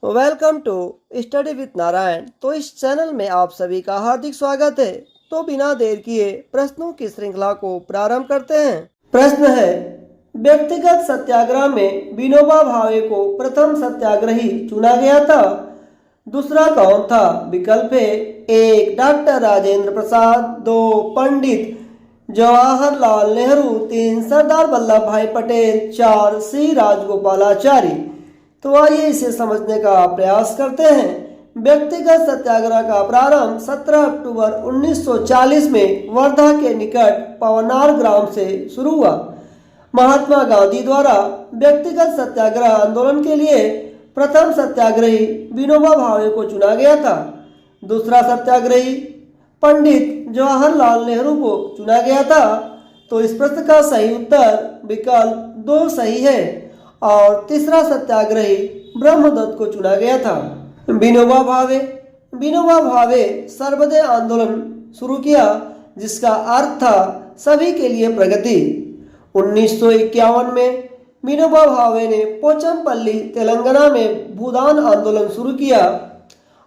Welcome to study with Narayan. तो इस channel में आप सभी का हार्दिक स्वागत है। तो बिना देर किए प्रश्नों की श्रृंखला को प्रारंभ करते हैं। प्रश्न है, व्यक्तिगत सत्याग्रह में विनोबा भावे को प्रथम सत्याग्रही चुना गया था। दूसरा कौन था? विकल्प है, 1 डॉक्टर राजेंद्र प्रसाद, 2 पंडित जवाहरलाल नेहरू, 3 सरदार वल्लभ भाई पटेल, 4 सी राजगोपालाचारी। तो आइए इसे समझने का प्रयास करते हैं। व्यक्तिगत सत्याग्रह का प्रारंभ 17 अक्टूबर 1940 में वर्धा के निकट पवनार ग्राम से शुरू हुआ। महात्मा गांधी द्वारा व्यक्तिगत सत्याग्रह आंदोलन के लिए प्रथम सत्याग्रही विनोबा भावे को चुना गया था। दूसरा सत्याग्रही पंडित जवाहरलाल नेहरू को चुना गया था। तो इस प्रश्न का सही उत्तर विकल्प 2 सही है। और तीसरा सत्याग्रही ब्रह्मदत्त को चुना गया था। विनोबा भावे सर्वोदय आंदोलन शुरू किया, जिसका अर्थ था सभी के लिए प्रगति। 1951 में विनोबा भावे ने पोचमपल्ली तेलंगाना में भूदान आंदोलन शुरू किया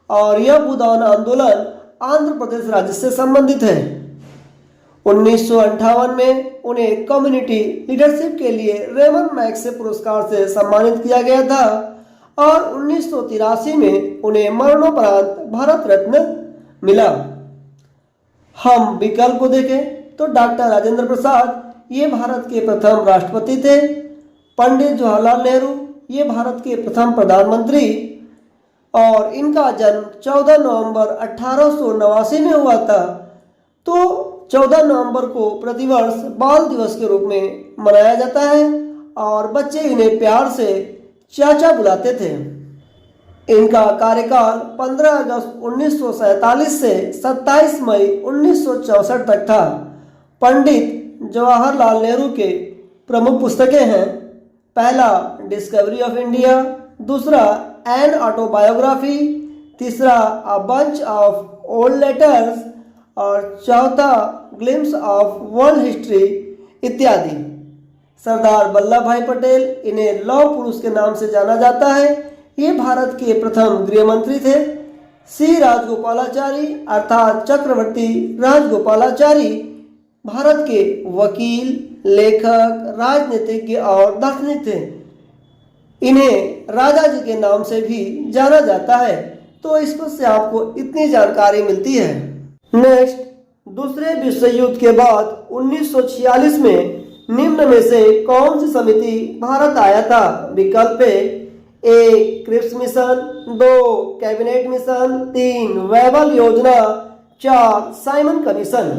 और यह भूदान आंदोलन आंध्र प्रदेश राज्य से संबंधित है। 1958 में उन्हें कम्युनिटी लीडरशिप के लिए रेमन मैग्सेसे पुरस्कार से सम्मानित किया गया था और 1983 में उन्हें मरणोपरांत भारत रत्न मिला। हम विकल्प को देखें तो डॉक्टर राजेंद्र प्रसाद ये भारत के प्रथम राष्ट्रपति थे। पंडित जवाहरलाल नेहरू ये भारत के प्रथम प्रधानमंत्री और इनका जन्म 14 नवंबर 1889 में हुआ था। तो 14 नवंबर को प्रतिवर्ष बाल दिवस के रूप में मनाया जाता है और बच्चे इन्हें प्यार से चाचा बुलाते थे। इनका कार्यकाल 15 अगस्त 1947 से 27 मई 1964 तक था। पंडित जवाहरलाल नेहरू के प्रमुख पुस्तकें हैं, पहला डिस्कवरी ऑफ इंडिया, दूसरा एन ऑटोबायोग्राफी, तीसरा a bunch of old letters और चौथा ग्लिम्स ऑफ वर्ल्ड हिस्ट्री इत्यादि। सरदार वल्लभ भाई पटेल, इन्हें लौह पुरुष के नाम से जाना जाता है, ये भारत के प्रथम गृह मंत्री थे। सी राजगोपालाचारी अर्थात चक्रवर्ती राजगोपालाचारी भारत के वकील, लेखक, राजनीतिज्ञ और दार्शनिक थे। इन्हें राजा जी के नाम से भी जाना जाता है। तो इस पर से आपको इतनी जानकारी मिलती है। नेक्स्ट, दूसरे विश्व युद्ध के बाद 1946 में निम्न में से कौन सी समिति भारत आया था? विकल्प है, 1 क्रिप्स मिशन, 2 कैबिनेट मिशन, 3 वेबल योजना, 4 साइमन कमीशन।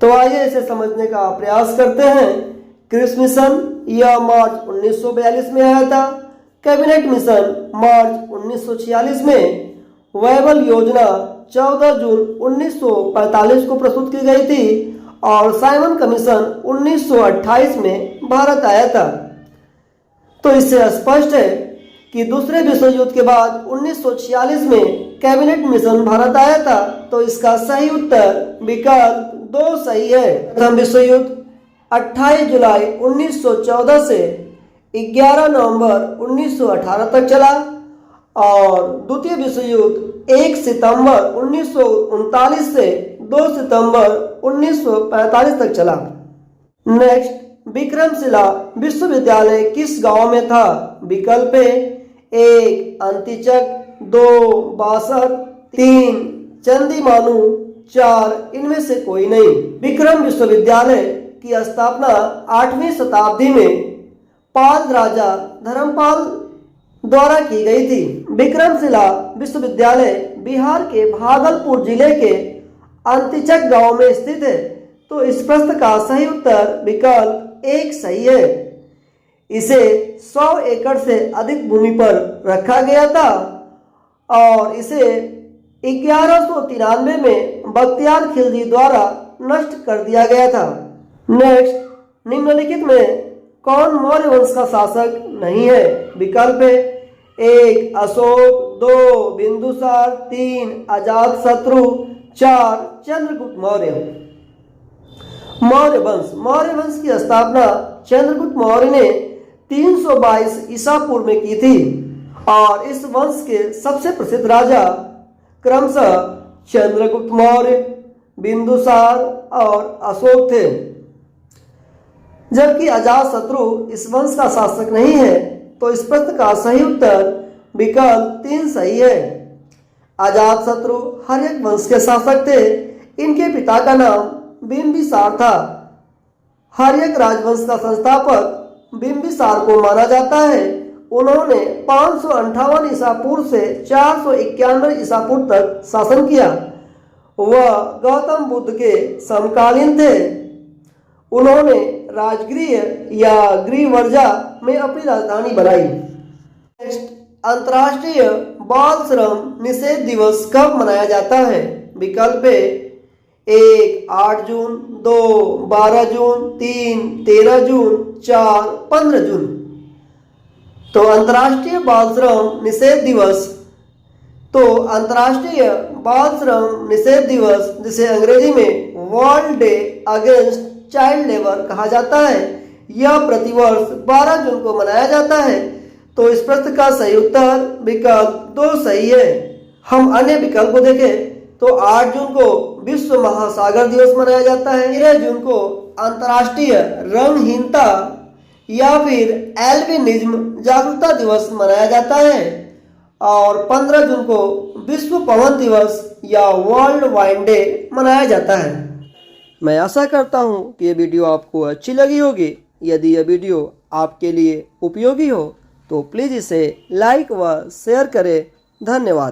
तो आइए इसे समझने का प्रयास करते हैं। क्रिप्स मिशन यह मार्च 1942 में आया था। कैबिनेट मिशन मार्च 1946 में। वेबल योजना 14 जून 1945 को प्रस्तुत की गई थी और साइमन कमीशन 1928 में भारत आया था। तो इससे स्पष्ट है कि दूसरे विश्व युद्ध के बाद 1946 में कैबिनेट मिशन भारत आया था। तो इसका सही उत्तर विकल्प 2 सही है। प्रथम विश्व युद्ध 28 जुलाई 1914 से 11 नवंबर 1918 तक चला और द्वितीय विश्व युद्ध 1 सितंबर 1939 से 2 सितंबर 1945 तक चला। नेक्स्ट, विक्रमशिला विश्वविद्यालय किस गांव में था? विकल्प है, 1 अंतिचक, 2 बासर, 3 चंदीमानु, 4 इनमें से कोई नहीं। विक्रम विश्वविद्यालय की स्थापना 8वीं शताब्दी में पाल राजा धर्मपाल द्वारा की गई थी। विक्रमशिला विश्वविद्यालय बिहार के भागलपुर जिले के अंतिचक गांव में स्थित है। तो इस प्रश्न का सही उत्तर विकल्प 1 सही है। इसे 100 एकड़ से अधिक भूमि पर रखा गया था और इसे 1193 में बख्तियार खिलजी द्वारा नष्ट कर दिया गया था। नेक्स्ट, निम्नलिखित में कौन मौर्य वंश का शासक नहीं है? विकल्प है, 1 अशोक, 2 बिंदुसार, 3 अजातशत्रु, 4 चंद्रगुप्त मौर्य। मौर्य वंश की स्थापना चंद्रगुप्त मौर्य ने 322 ईसा पूर्व में की थी और इस वंश के सबसे प्रसिद्ध राजा क्रमशः चंद्रगुप्त मौर्य, बिंदुसार और अशोक थे। जबकि अजातशत्रु इस वंश का शासक नहीं है, तो इस प्रश्न का सही उत्तर विकल्प 3 सही है। अजातशत्रु हर्यक वंश के शासक थे। इनके पिता का नाम बिंबिसार था। हर्यक राजवंश का संस्थापक बिंबिसार को माना जाता है। उन्होंने 558 ईसा पूर्व से 491 ईसा पूर्व तक शासन किया। वह गौतम बुद्ध के समकालीन थे। उन्होंने राजगृह या गृहवर्जा में अपनी राजधानी बनाई। अंतर्राष्ट्रीय बाल श्रम निषेध दिवस कब मनाया जाता है? विकल्प है 1 8 जून, 2 12 जून, 3 13 जून, 4 15 जून। तो अंतर्राष्ट्रीय बाल श्रम निषेध दिवस अंतर्राष्ट्रीय बाल श्रम निषेध दिवस, जिसे अंग्रेजी में world day against child labour कहा जाता है, यह प्रतिवर्ष 12 जून को मनाया जाता है। तो इस प्रश्न का सही उत्तर विकल्प 2 सही है। हम अन्य विकल्प को देखें तो 8 जून को विश्व महासागर दिवस मनाया जाता है, 13 जून को अंतर्राष्ट्रीय रंगहीनता या फिर एल्बिनिज्म जागरूकता दिवस मनाया जाता है, और 15 जून को विश्व पवन दिवस या वर्ल्ड वाइन डे मनाया जाता है। मैं आशा करता हूँ कि ये वीडियो आपको अच्छी लगी होगी। यदि यह वीडियो आपके लिए उपयोगी हो तो प्लीज़ इसे लाइक व शेयर करें। धन्यवाद।